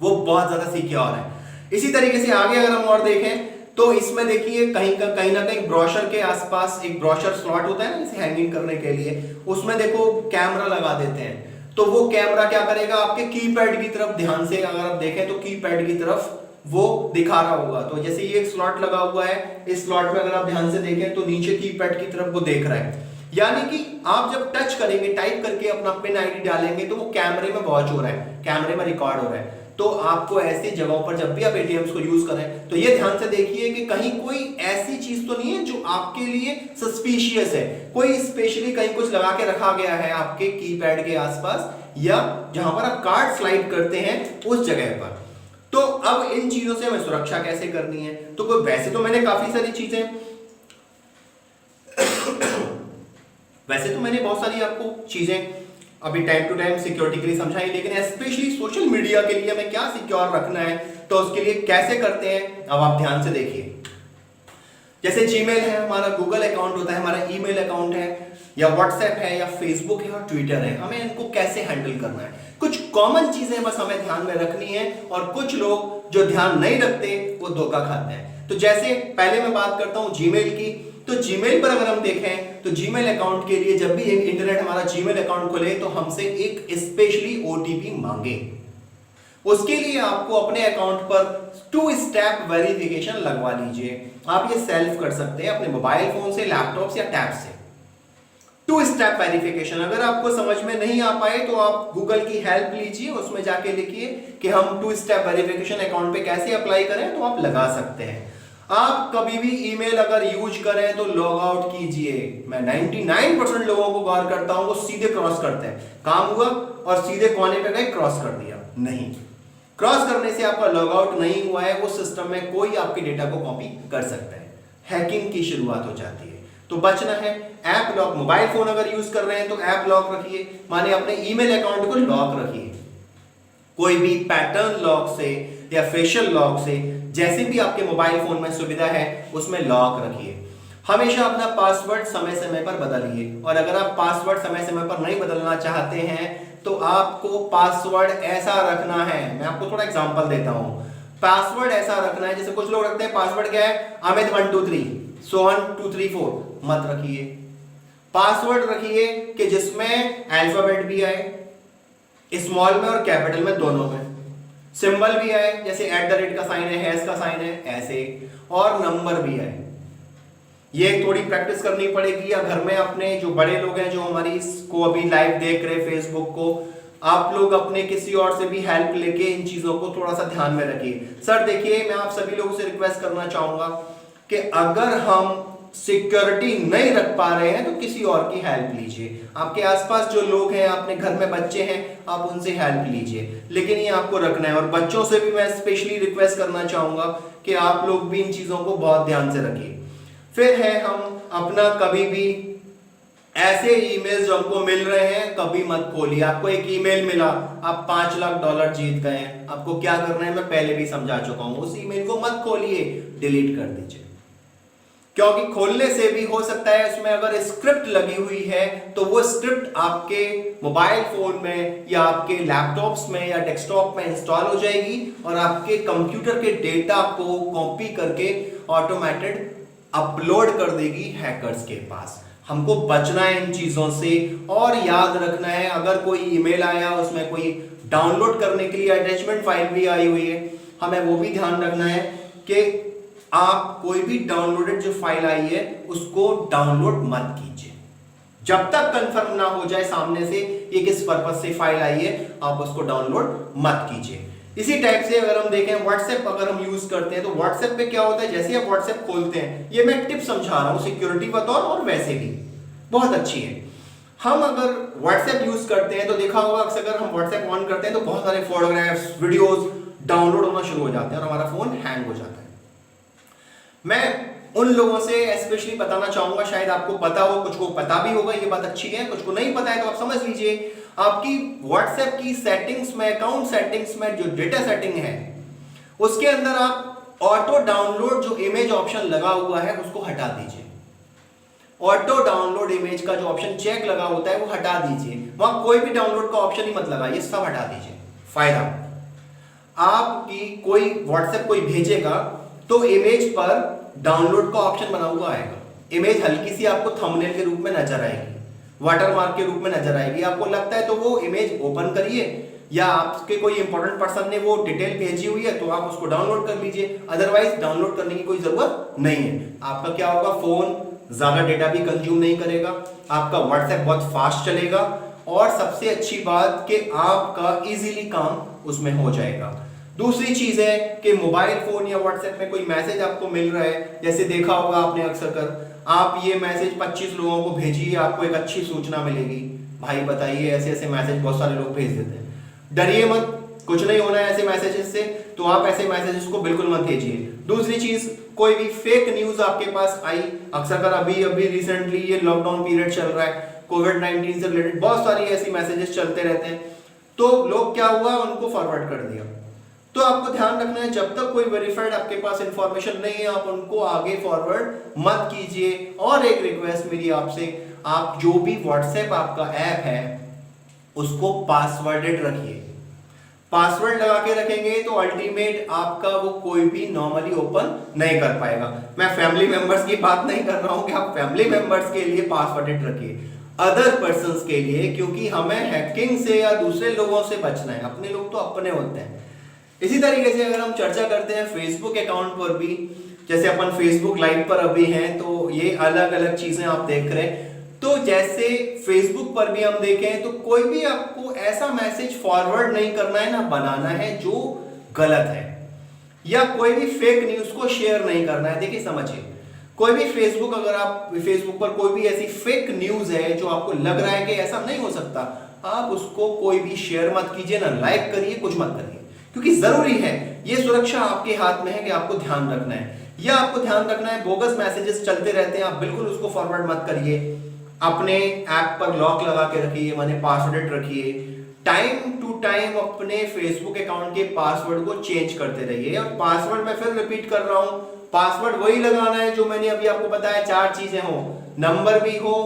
वो बहुत ज्यादा सिक्योर है। इसी तरीके से आगे अगर हम और देखें तो इसमें देखिए कहीं ना कहीं ब्रोशर के आसपास एक ब्रोशर स्लॉट होता है ना, इसे हैंगिंग करने के लिए, उसमें देखो कैमरा लगा देते हैं। तो वो कैमरा क्या करेगा, आपके कीपैड की तरफ, ध्यान से अगर आप देखें तो कीपैड की तरफ वो दिखा रहा होगा। तो जैसे ये एक स्लॉट लगा हुआ है, इस स्लॉट में अगर आप ध्यान से देखें तो नीचे कीपैड की तरफ वो देख रहा है, यानी कि आप जब टच करेंगे, टाइप करके अपना पिन आईडी डालेंगे तो वो कैमरे में वॉच हो रहा है, कैमरे में रिकॉर्ड हो रहा है। तो आपको ऐसी जगहों पर जब भी आप एटीएम्स को यूज करें तो ये ध्यान से देखिए कि कहीं कोई ऐसी चीज तो नहीं है जो आपके लिए सस्पिशियस है, कोई स्पेशली कहीं कुछ लगा के रखा गया है आपके कीपैड के आसपास या जहां पर आप कार्ड स्लाइड करते हैं उस जगह पर। तो अब इन चीजों से हमें सुरक्षा कैसे करनी है, तो कोई वैसे तो मैंने काफी सारी चीजें वैसे तो मैंने बहुत सारी आपको चीजें अभी टाइम टू टाइम सिक्योरिटी के लिए समझाई, लेकिन स्पेशली सोशल मीडिया के लिए हमें क्या सिक्योर रखना है तो उसके लिए कैसे करते हैं, अब आप ध्यान से देखिए। जैसे जीमेल है, हमारा गूगल अकाउंट होता है, हमारा ईमेल अकाउंट है, या व्हाट्सएप है, या फेसबुक है, और ट्विटर है, हमें इनको कैसे हैंडल करना है। कुछ कॉमन चीजें बस हमें ध्यान में रखनी है, और कुछ लोग जो ध्यान नहीं रखते वो धोखा खाते हैं। तो जैसे पहले मैं बात करता हूं जीमेल की, तो जीमेल पर अगर हम देखें तो जीमेल अकाउंट के लिए जब भी इंटरनेट हमारा जीमेल अकाउंट खोले तो हमसे एक स्पेशली ओटीपी मांगे। उसके लिए आपको अपने अकाउंट पर 2 स्टेप वेरिफिकेशन लगवा लीजिए। आप ये सेल्फ कर सकते हैं अपने मोबाइल फोन से, लैपटॉप से या टैब से। 2 स्टेप वेरिफिकेशन अगर आपको समझ में नहीं आ पाए तो आप गूगल की हेल्प लीजिए, उसमें जाके लिखिए कि हम 2 स्टेप वेरिफिकेशन अकाउंट पे कैसे अप्लाई करें, तो आप लगा सकते हैं। आप कभी भी ईमेल अगर यूज करें तो लॉग आउट कीजिए। मैं 99% लोगों को गौर करता हूं वो सीधे क्रॉस करते हैं, काम हुआ और सीधे कोने पे गए क्रॉस कर दिया। नहीं, क्रॉस करने से आपका लॉग आउट नहीं हुआ है, वो सिस्टम में कोई आपके डेटा को कॉपी कर सकता है, हैकिंग की शुरुआत हो जाती है। तो बचना है। ऐप लॉक, मोबाइल फोन अगर यूज कर रहे हैं तो ऐप लॉक रखिए, माने अपने ईमेल अकाउंट को लॉक रखिए। कोई भी पैटर्न लॉक से या फेशियल लॉक से, जैसे भी आपके मोबाइल फोन में सुविधा है उसमें लॉक रखिए। हमेशा अपना पासवर्ड समय समय पर बदलिए, और अगर आप पासवर्ड समय समय पर नहीं बदलना चाहते हैं तो आपको पासवर्ड ऐसा रखना है, मैं आपको थोड़ा एग्जांपल देता हूं। पासवर्ड ऐसा रखना है, जैसे कुछ लोग रखते हैं पासवर्ड क्या है, अमित 123 सोहन 234, मत रखिए। पासवर्ड रखिए कि जिसमें अल्फाबेट भी आए, स्मॉल में और कैपिटल में दोनों में, सिंबल भी आए, जैसे @ का साइन है, हैश का साइन है, ऐसे, और नंबर भी आए। ये थोड़ी प्रैक्टिस करनी पड़ेगी, या घर में अपने जो बड़े लोग हैं जो हमारी इसको अभी लाइव देख रहे फेसबुक को, आप लोग अपने किसी और से भी हेल्प लेके इन चीजों को थोड़ा सा ध्यान में रखिए। सर देखिए, मैं आप सभी लोगों से रिक्वेस्ट करना चाहूंगा कि अगर हम सिक्योरिटी नहीं रख पा रहे हैं तो किसी और की हेल्प लीजिए। आपके आसपास जो लोग हैं, अपने घर में बच्चे हैं, आप उनसे हेल्प लीजिए, लेकिन ये आपको रखना है। और बच्चों से भी मैं स्पेशली रिक्वेस्ट करना चाहूंगा कि आप लोग भी इन चीजों को बहुत ध्यान से रखिए। फिर है हम अपना कभी भी ऐसे ईमेल जो हमको मिल रहे हैं कभी मत खोलिए। आपको एक ईमेल मिला, आप $5 लाख जीत गए हैं, आपको क्या करना है मैं पहले भी समझा चुका हूं। उस ईमेल को मत खोलिए, डिलीट कर दीजिए, क्योंकि खोलने से भी हो सकता है उसमें अगर स्क्रिप्ट लगी हुई है तो वो स्क्रिप्ट आपके मोबाइल फोन में या आपके लैपटॉप्स में या डेस्कटॉप में इंस्टॉल हो जाएगी और आपके कंप्यूटर के डेटा को कॉपी करके ऑटोमेटेड अपलोड कर देगी हैकर्स के पास। हमको बचना है इन चीजों से, और याद रखना है अगर कोई ईमेल आया उसमें कोई डाउनलोड करने के लिए अटैचमेंट फाइल भी आई हुई है, हमें वो भी ध्यान रखना है कि आप कोई भी डाउनलोडेड जो फाइल आई है उसको डाउनलोड मत कीजिए जब तक कंफर्म ना हो जाए सामने से ये किस पर्पस से फाइल आई है, आप उसको डाउनलोड मत कीजिए। इसी टाइप से अगर हम देखें व्हाट्सएप अगर हम यूज करते हैं तो व्हाट्सएप पे क्या होता है, जैसे आप व्हाट्सएप खोलते हैं, ये मैं टिप समझा रहा हूं सिक्योरिटी बतौर और वैसे भी बहुत अच्छी है। हम अगर व्हाट्सएप यूज करते हैं तो देखा होगा अक्सर अगर हम व्हाट्सएप ऑन करते हैं तो बहुत सारे फोटोग्राफ्स वीडियोस डाउनलोड होना शुरू हो जाते हैं और हमारा फोन हैंग हो जाता है। मैं उन लोगों से स्पेशली बताना चाहूंगा, शायद आपको पता हो, कुछ को पता भी होगा, ये बात अच्छी है, कुछ को नहीं पता है तो आप समझ लीजिए। आपकी व्हाट्सएप की सेटिंग्स में, अकाउंट सेटिंग्स में जो डेटा सेटिंग है उसके अंदर आप ऑटो डाउनलोड जो इमेज ऑप्शन लगा हुआ है उसको हटा दीजिए। ऑटो डाउनलोड इमेज का जो ऑप्शन चेक लगा होता है वो हटा दीजिए, वहां कोई भी डाउनलोड का ऑप्शन ही मत लगाइए, सब हटा दीजिए। फायदा, आपकी कोई व्हाट्सएप कोई भेजेगा तो इमेज पर डाउनलोड का ऑप्शन बना हुआ आएगा, इमेज हल्की सी आपको थंबनेल के रूप में नजर आएगी, वाटरमार्क के रूप में नजर आएगी। आपको लगता है तो वो इमेज ओपन करिए, या आपके कोई इंपॉर्टेंट पर्सन ने वो डिटेल भेजी हुई है तो आप उसको डाउनलोड कर लीजिए, अदरवाइज डाउनलोड करने की कोई जरूरत नहीं है। आपका क्या होगा, फोन ज्यादा डेटा भी कंज्यूम नहीं करेगा, आपका व्हाट्सएप बहुत फास्ट चलेगा और सबसे अच्छी बात कि आपका इजीली काम उसमें हो जाएगा। दूसरी चीज है कि मोबाइल फोन या व्हाट्सएप में कोई मैसेज आपको मिल रहा है, जैसे देखा होगा आपने अक्सर कर, आप ये मैसेज 25 लोगों को भेजिए, आपको एक अच्छी सूचना मिलेगी। भाई बताइए, ऐसे ऐसे मैसेज बहुत सारे लोग भेज देते हैं। डरिए मत, कुछ नहीं होना है ऐसे मैसेजेस से, तो आप ऐसे मैसेजेस को बिल्कुल मत भेजिए। दूसरी चीज, कोई भी फेक न्यूज आपके पास आई, अक्सर कर अभी रिसेंटली ये लॉकडाउन पीरियड चल रहा है, कोविड-19 से रिलेटेड बहुत सारी ऐसी मैसेजेस चलते रहते हैं, तो लोग क्या हुआ, उनको फॉरवर्ड कर दिया। तो आपको ध्यान रखना है, जब तक कोई वेरीफाइड आपके पास इंफॉर्मेशन नहीं है आप उनको आगे फॉरवर्ड मत कीजिए। और एक रिक्वेस्ट मेरी आपसे, आप जो भी व्हाट्सएप आपका ऐप है उसको पासवर्डेड रखिए। पासवर्ड लगा के रखेंगे तो अल्टीमेट आपका वो कोई भी नॉर्मली ओपन नहीं कर पाएगा। मैं फैमिली मेंबर्स की बात नहीं कर रहा हूं कि आप फैमिली मेंबर्स के लिए पासवर्डेड रखिए, अदर पर्संस के लिए, क्योंकि हमें हैकिंग से या दूसरे लोगों से बचना है, अपने लोग तो अपने होते हैं। इसी तरीके से अगर हम चर्चा करते हैं फेसबुक अकाउंट पर भी, जैसे अपन फेसबुक लाइव पर अभी हैं तो ये अलग अलग चीजें आप देख रहे हैं, तो जैसे फेसबुक पर भी हम देखें तो कोई भी आपको ऐसा मैसेज फॉरवर्ड नहीं करना है ना बनाना है जो गलत है, या कोई भी फेक न्यूज को शेयर नहीं करना है। देखिए समझिए, कोई भी फेसबुक, अगर आप फेसबुक पर कोई भी ऐसी फेक न्यूज है जो आपको लग रहा है कि ऐसा नहीं हो सकता, आप उसको कोई भी शेयर मत कीजिए, ना लाइक करिए, कुछ मत करिए, क्योंकि जरूरी है, ये सुरक्षा आपके हाथ में है कि आपको ध्यान रखना है। या आपको ध्यान रखना है बोगस मैसेजेस चलते रहते हैं, आप बिल्कुल उसको फॉरवर्ड मत करिए। अपने ऐप पर लॉक लगा के रखिए, माने पासवर्ड रखिए। टाइम टू टाइम अपने फेसबुक अकाउंट के पासवर्ड को चेंज करते रहिए। और पासवर्ड मैं फिर रिपीट कर रहा हूं, पासवर्ड वही लगाना है जो मैंने अभी आपको बताया, 4 चीजें हो, नंबर भी हो,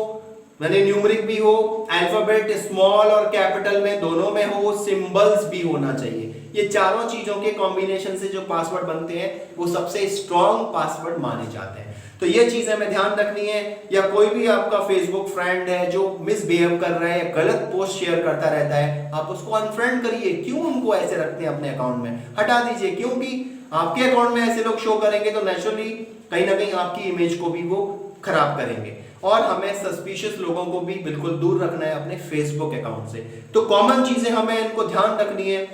मैंने न्यूमेरिक भी हो, अल्फाबेट स्मॉल और कैपिटल में दोनों में हो, सिंबल्स भी होना चाहिए। ये चारों चीजों के कॉम्बिनेशन से जो पासवर्ड बनते हैं वो सबसे स्ट्रॉन्ग पासवर्ड माने जाते हैं। तो ये चीज हमें ध्यान रखनी है। या कोई भी आपका फेसबुक फ्रेंड है जो मिसबिहेव कर रहा है, गलत पोस्ट शेयर करता रहता है, आप उसको अनफ्रेंड करिए। क्यों उनको ऐसे रखते हैं अपने अकाउंट में, हटा दीजिए, क्योंकि आपके अकाउंट में ऐसे लोग शो करेंगे तो नेचुरली कहीं ना कहीं आपकी इमेज को भी वो खराब करेंगे। और हमें सस्पिशियस लोगों को भी बिल्कुल दूर रखना है अपने फेसबुक अकाउंट से। तो कॉमन चीजें हमें इनको ध्यान रखनी है।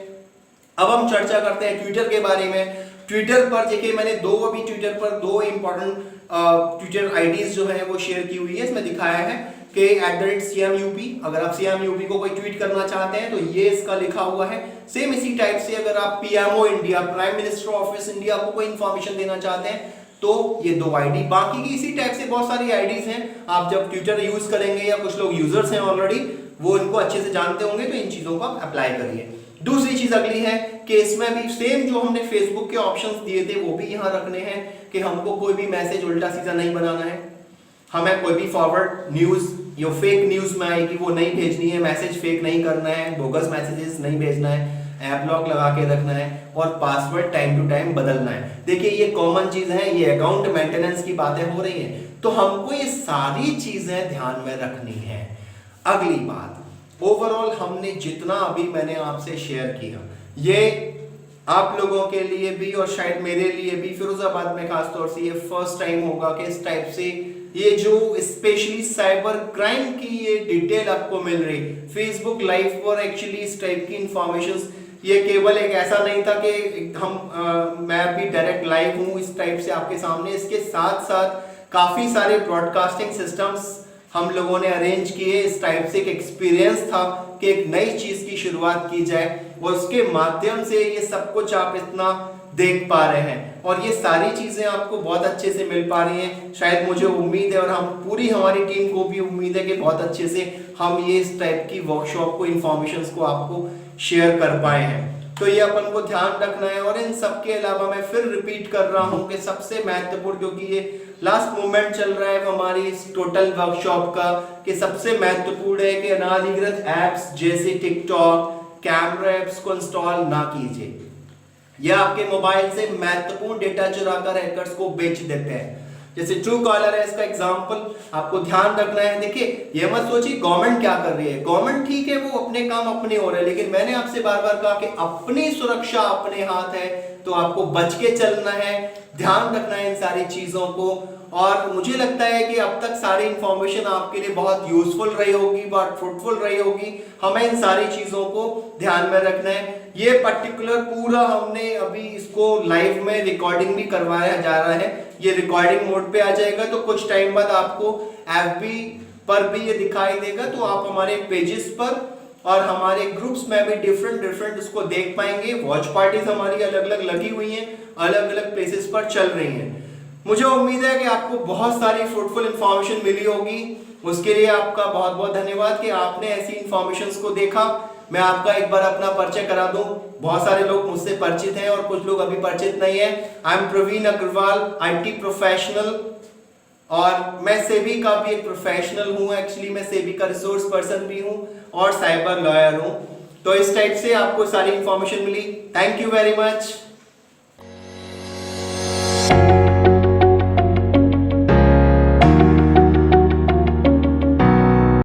अब हम चर्चा करते हैं ट्विटर के बारे में। ट्विटर पर देखिए, मैंने अभी ट्विटर पर 2 इंपॉर्टेंट ट्विटर आईडीज जो है वो शेयर की हुई है। इसमें दिखाया है कि @CMUP, अगर आप CMUP को कोई ट्वीट करना चाहते हैं तो ये इसका लिखा हुआ है। सेम इसी टाइप से अगर आप PMO India, prime minister office India को कोई इंफॉर्मेशन देना चाहते हैं तो ये 2 आईडी, बाकी की इसी टाइप से बहुत सारी आईडीज हैं। आप जब ट्विटर यूज करेंगे, या कुछ लोग यूजर्स हैं ऑलरेडी, वो इनको अच्छे से जानते होंगे, तो इन चीजों को आप अप्लाई करिए। दूसरी चीज अगली है कि इसमें भी सेम जो हमने फेसबुक के ऑप्शंस दिए थे वो भी यहां रखने हैं कि हमको कोई भी मैसेज उल्टा सीधा नहीं बनाना है, हमें कोई भी फॉरवर्ड न्यूज जो फेक न्यूज में आएगी वो नहीं भेजनी है, मैसेज फेक नहीं करना है, बोगस मैसेजेस नहीं भेजना है, ऐप लॉक लगा के रखना है और पासवर्ड टाइम टू टाइम बदलना है। देखिए ये कॉमन चीज है, ये अकाउंट मेंटेनेंस की बातें हो रही हैं, तो हमको ये सारी चीजें ध्यान में रखनी है। अगली बात, ओवरऑल हमने जितना अभी मैंने आपसे शेयर किया, ये आप लोगों के लिए भी और शायद मेरे लिए भी, फिरोजाबाद में खासतौर से ये फर्स्ट टाइम होगा कि इस टाइप से ये जो स्पेशली साइबर क्राइम की ये डिटेल आपको मिल रही फेसबुक लाइव पर। एक्चुअली इस टाइप की इंफॉर्मेशंस, ये केवल एक ऐसा नहीं था कि मैं भी डायरेक्ट लाइव हूं इस टाइप से आपके सामने, इसके साथ साथ काफी सारे ब्रॉडकास्टिंग सिस्टम्स हम लोगों ने अरेंज किए। इस टाइप से एक एक्सपीरियंस था कि एक नई चीज की शुरुआत की जाए और उसके माध्यम से ये सब कुछ आप इतना देख पा रहे हैं और ये सारी चीजें आपको बहुत अच्छे से मिल पा रही हैं। शायद मुझे उम्मीद है और हम पूरी हमारी टीम को भी उम्मीद है कि बहुत अच्छे से हम ये इस टाइप की वर्कशॉप को, इंफॉर्मेशन को आपको शेयर कर पाए हैं। तो ये अपन को ध्यान रखना है। और इन सब के अलावा मैं फिर रिपीट कर रहा हूँ कि सबसे महत्वपूर्ण, क्योंकि ये लास्ट मोमेंट चल रहा है हमारी इस टोटल वर्कशॉप का, कि सबसे महत्वपूर्ण है कि अनाधिकृत एप्स जैसे टिकटॉक, कैमरा एप्स को इंस्टॉल ना कीजिए। यह आपके मोबाइल से महत्वपूर्ण डेटा चुराकर हैकर्स को बेच देते हैं। जैसे ट्रू कॉलर है इसका एग्जांपल, आपको ध्यान रखना है। देखिए, ये मत सोचिए गवर्नमेंट क्या कर रही है, गवर्नमेंट ठीक है वो अपने काम अपने हो रहे हैं, लेकिन मैंने आपसे बार बार कहा कि अपनी सुरक्षा अपने हाथ है, तो आपको बच के चलना है, ध्यान रखना है इन सारी चीजों को। और मुझे लगता है कि अब तक सारी इंफॉर्मेशन आपके लिए बहुत यूजफुल रही होगी, बहुत फ्रूटफुल रही होगी। हमें इन सारी चीजों को ध्यान में रखना है। ये पर्टिकुलर पूरा हमने अभी इसको लाइव में रिकॉर्डिंग भी करवाया जा रहा है, ये रिकॉर्डिंग मोड पे आ जाएगा, तो कुछ टाइम बाद आपको FB पर भी ये दिखाई देगा। तो आप हमारे पेजेस पर और हमारे ग्रुप्स में भी डिफरेंट इसको देख पाएंगे। वॉच पार्टीज हमारी अलग अलग लगी हुई हैं, अलग अलग प्लेसेस पर चल रही हैं। मुझे उम्मीद है कि आपको बहुत सारी फ्रूटफुल इंफॉर्मेशन मिली होगी। उसके लिए आपका बहुत बहुत धन्यवाद कि आपने ऐसी इंफॉर्मेशंस को देखा। मैं आपका एक बार अपना परिचय करा दूं। बहुत सारे लोग मुझसे परिचित हैं और कुछ लोग अभी परिचित नहीं है। I am Praveen Agarwal, IT professional, और मैं सेबी का भी एक प्रोफेशनल हूं। एक्चुअली मैं सेबी का रिसोर्स पर्सन भी हूं और साइबर लॉयर हूं। तो इस टाइप से आपको सारी इंफॉर्मेशन मिली। Thank you very much.